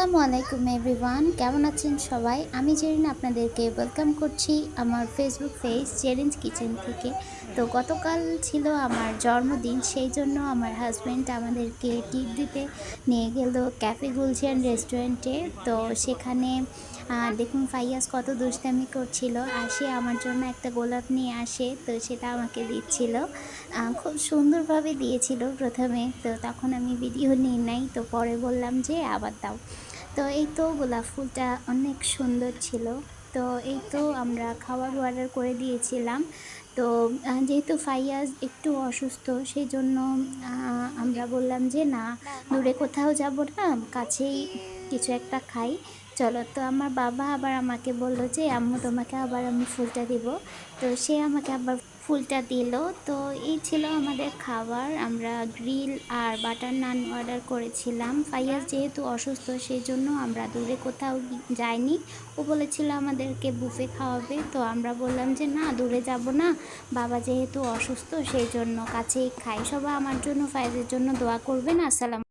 আসসালামু আলাইকুম এভরিওয়ান, কেমন আছেন সবাই? আমি জেরিন আপনাদেরকে ওয়েলকাম করছি আমার ফেসবুক পেজ জেরিনস কিচেন থেকে। তো গতকাল ছিল আমার জন্মদিন, সেই জন্য আমার হাজব্যান্ড আমাদেরকে ট্রিট দিতে নিয়ে গেল ক্যাফে গুলশান রেস্টুরেন্টে। তো সেখানে দেখুন ফাইয়াজ কত দুষ্টামি করছিল, আর সে আমার জন্য একটা গোলাপ নিয়ে আসে, তো সেটা আমাকে দিচ্ছিল। খুব সুন্দরভাবে দিয়েছিল প্রথমে, তো তখন আমি ভিডিও নিই নাই, তো পরে বললাম যে আবার দাও। তো এই তো গোলাপ ফুলটা অনেক সুন্দর ছিল। তো এই তো আমরা খাবার অর্ডার করে দিয়েছিলাম। তো যেহেতু ফাইয়াজ একটু অসুস্থ, সেই জন্য আমরা বললাম যে না, দূরে কোথাও যাব না, কাছেই কিছু একটা খাই, চলো। তো আমার বাবা আবার আমাকে বলল যে আম্মু তোমাকে আবার আমি ফুলটা দিব। তো সে আমাকে আবার ফুলটা দিল। তো এই ছিল আমাদের খাবার। আমরা গ্রিল আর বাটার নান অর্ডার করেছিলাম। ফাইয়াজ যেহেতু অসুস্থ, সেই জন্য আমরা দূরে কোথাও যাইনি। ও বলেছিল আমাদেরকে বুফে খাওয়াবে, তো আমরা বললাম যে না, দূরে যাব না, বাবা যেহেতু অসুস্থ সেই জন্য কাছেই খাই। সবাই আমার জন্য, ফাইয়াজের জন্য দোয়া করবেন। আসসালাম।